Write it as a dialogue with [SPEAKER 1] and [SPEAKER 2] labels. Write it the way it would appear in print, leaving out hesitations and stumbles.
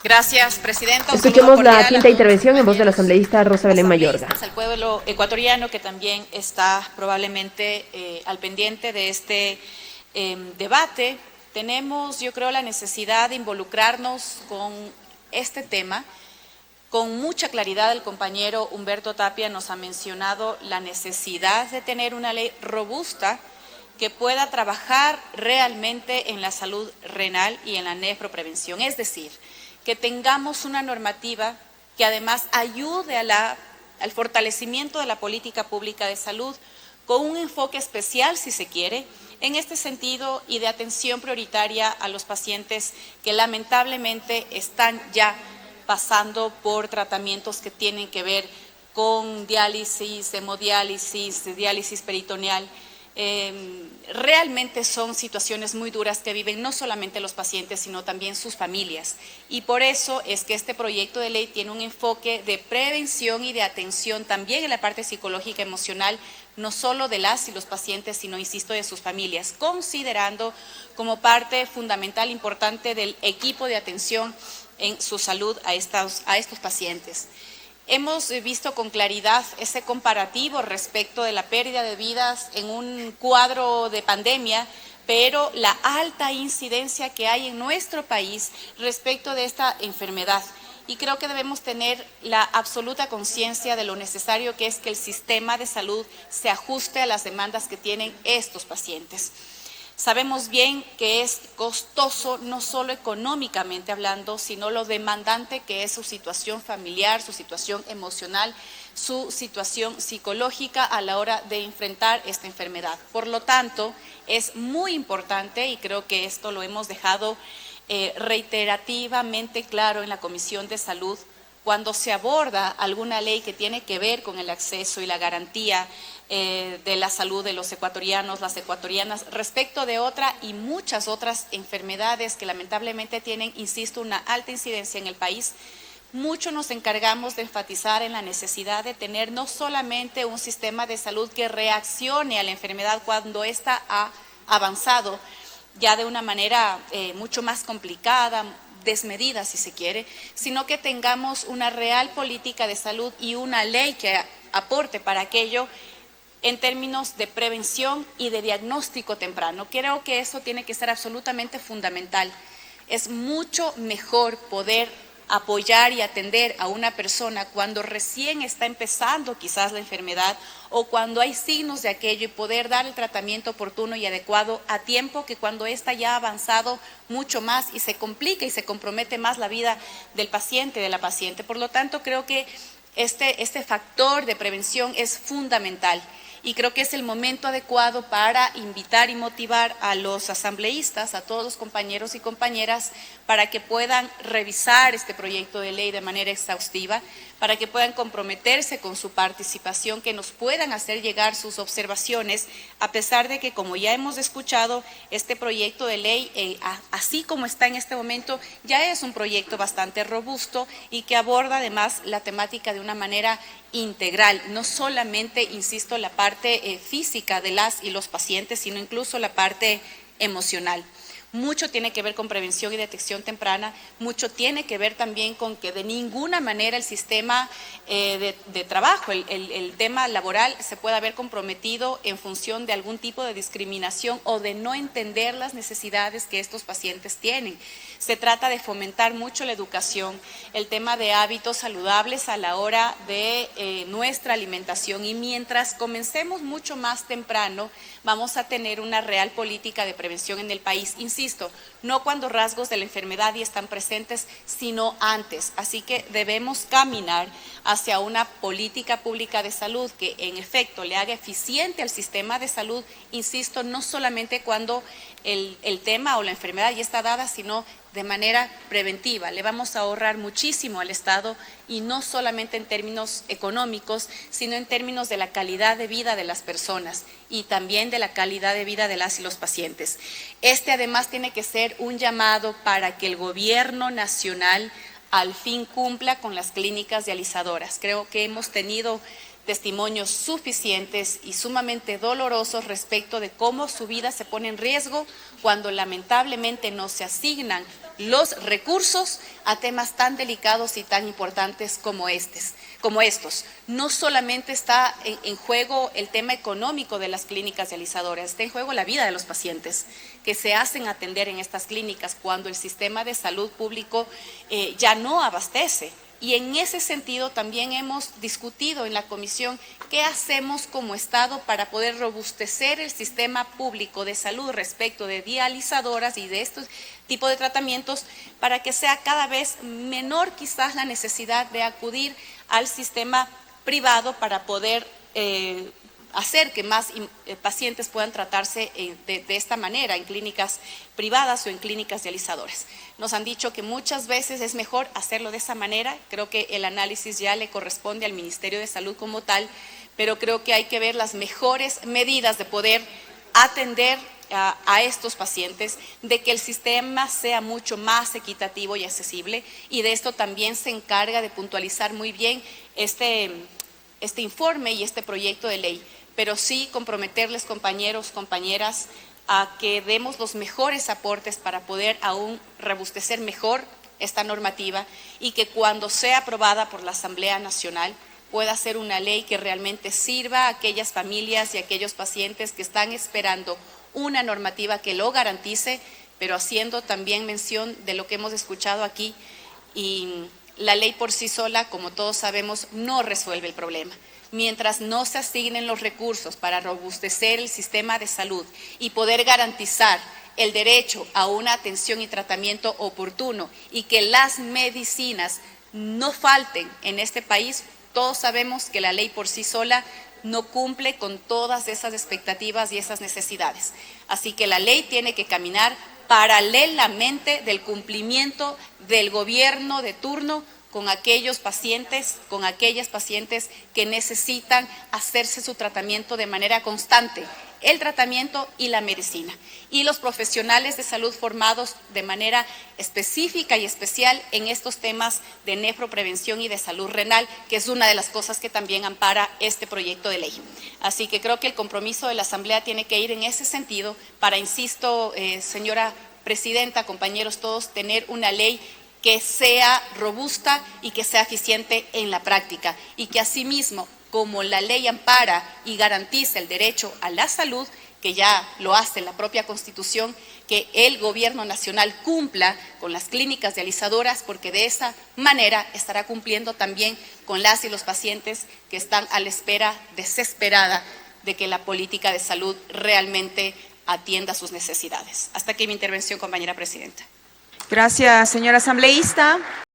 [SPEAKER 1] Gracias, Presidenta.
[SPEAKER 2] Escuchemos la quinta intervención en voz de la asambleísta Rosa Belén Mayorga.
[SPEAKER 1] Al pueblo ecuatoriano que también está probablemente al pendiente de este debate. Tenemos, yo creo, la necesidad de involucrarnos con este tema. Con mucha claridad el compañero Humberto Tapia nos ha mencionado la necesidad de tener una ley robusta que pueda trabajar realmente en la salud renal y en la nefroprevención. Es decir, que tengamos una normativa que además ayude al fortalecimiento de la política pública de salud con un enfoque especial, si se quiere, en este sentido y de atención prioritaria a los pacientes que lamentablemente están ya pasando por tratamientos que tienen que ver con diálisis, hemodiálisis, diálisis peritoneal. Realmente son situaciones muy duras que viven no solamente los pacientes, sino también sus familias. Y por eso es que este proyecto de ley tiene un enfoque de prevención y de atención también en la parte psicológica y emocional, no solo de las y los pacientes, sino, insisto, de sus familias, considerando como parte fundamental, importante del equipo de atención en su salud a estos pacientes. Hemos visto con claridad ese comparativo respecto de la pérdida de vidas en un cuadro de pandemia, pero la alta incidencia que hay en nuestro país respecto de esta enfermedad. Y creo que debemos tener la absoluta conciencia de lo necesario que es que el sistema de salud se ajuste a las demandas que tienen estos pacientes. Sabemos bien que es costoso, no solo económicamente hablando, sino lo demandante que es su situación familiar, su situación emocional, su situación psicológica a la hora de enfrentar esta enfermedad. Por lo tanto, es muy importante, y creo que esto lo hemos dejado reiterativamente claro en la Comisión de Salud, cuando se aborda alguna ley que tiene que ver con el acceso y la garantía de la salud de los ecuatorianos, las ecuatorianas, respecto de otra y muchas otras enfermedades que lamentablemente tienen, insisto, una alta incidencia en el país, mucho nos encargamos de enfatizar en la necesidad de tener no solamente un sistema de salud que reaccione a la enfermedad cuando ésta ha avanzado ya de una manera mucho más complicada, desmedida si se quiere, sino que tengamos una real política de salud y una ley que aporte para aquello en términos de prevención y de diagnóstico temprano. Creo que eso tiene que ser absolutamente fundamental. Es mucho mejor poder apoyar y atender a una persona cuando recién está empezando quizás la enfermedad o cuando hay signos de aquello y poder dar el tratamiento oportuno y adecuado a tiempo que cuando ésta ya ha avanzado mucho más y se complica y se compromete más la vida del paciente, de la paciente. Por lo tanto, creo que este factor de prevención es fundamental. Y creo que es el momento adecuado para invitar y motivar a los asambleístas, a todos los compañeros y compañeras, para que puedan revisar este proyecto de ley de manera exhaustiva, para que puedan comprometerse con su participación, que nos puedan hacer llegar sus observaciones, a pesar de que, como ya hemos escuchado, este proyecto de ley, así como está en este momento, ya es un proyecto bastante robusto y que aborda además la temática de una manera integral, no solamente, insisto, la parte física de las y los pacientes, sino incluso la parte emocional. Mucho tiene que ver con prevención y detección temprana, mucho tiene que ver también con que de ninguna manera el sistema de trabajo, el tema laboral se pueda ver comprometido en función de algún tipo de discriminación o de no entender las necesidades que estos pacientes tienen. Se trata de fomentar mucho la educación, el tema de hábitos saludables a la hora de nuestra alimentación, y mientras comencemos mucho más temprano vamos a tener una real política de prevención en el país. Insisto, no cuando rasgos de la enfermedad ya están presentes, sino antes. Así que debemos caminar hacia una política pública de salud que en efecto le haga eficiente al sistema de salud, insisto, no solamente cuando el tema o la enfermedad ya está dada, sino de manera preventiva. Le vamos a ahorrar muchísimo al Estado, y no solamente en términos económicos, sino en términos de la calidad de vida de las personas y también de la calidad de vida de las y los pacientes. Además tiene que ser un llamado para que el gobierno nacional al fin cumpla con las clínicas dializadoras. Creo que hemos tenido testimonios suficientes y sumamente dolorosos respecto de cómo su vida se pone en riesgo cuando lamentablemente no se asignan los recursos a temas tan delicados y tan importantes como estos. No solamente está en juego el tema económico de las clínicas dializadoras, está en juego la vida de los pacientes que se hacen atender en estas clínicas cuando el sistema de salud público ya no abastece. Y en ese sentido también hemos discutido en la comisión qué hacemos como Estado para poder robustecer el sistema público de salud respecto de dializadoras y de estos tipos de tratamientos para que sea cada vez menor quizás la necesidad de acudir al sistema privado para poder hacer que más pacientes puedan tratarse de esta manera en clínicas privadas o en clínicas dializadoras. Nos han dicho que muchas veces es mejor hacerlo de esa manera. Creo que el análisis ya le corresponde al Ministerio de Salud como tal, pero creo que hay que ver las mejores medidas de poder atender a estos pacientes, de que el sistema sea mucho más equitativo y accesible, y de esto también se encarga de puntualizar muy bien este informe y este proyecto de ley, pero sí comprometerles, compañeros, compañeras, a que demos los mejores aportes para poder aún robustecer mejor esta normativa y que cuando sea aprobada por la Asamblea Nacional pueda ser una ley que realmente sirva a aquellas familias y a aquellos pacientes que están esperando una normativa que lo garantice, pero haciendo también mención de lo que hemos escuchado aquí. Y la ley por sí sola, como todos sabemos, no resuelve el problema. Mientras no se asignen los recursos para robustecer el sistema de salud y poder garantizar el derecho a una atención y tratamiento oportuno y que las medicinas no falten en este país, todos sabemos que la ley por sí sola no cumple con todas esas expectativas y esas necesidades. Así que la ley tiene que caminar paralelamente del cumplimiento del gobierno de turno con aquellos pacientes, con aquellas pacientes que necesitan hacerse su tratamiento de manera constante, el tratamiento y la medicina. Y los profesionales de salud formados de manera específica y especial en estos temas de nefroprevención y de salud renal, que es una de las cosas que también ampara este proyecto de ley. Así que creo que el compromiso de la Asamblea tiene que ir en ese sentido para, insisto, señora Presidenta, compañeros todos, tener una ley que sea robusta y que sea eficiente en la práctica, y que asimismo, como la ley ampara y garantiza el derecho a la salud, que ya lo hace la propia Constitución, que el Gobierno Nacional cumpla con las clínicas dializadoras, porque de esa manera estará cumpliendo también con las y los pacientes que están a la espera desesperada de que la política de salud realmente atienda sus necesidades. Hasta aquí mi intervención, compañera Presidenta.
[SPEAKER 3] Gracias, señora asambleísta.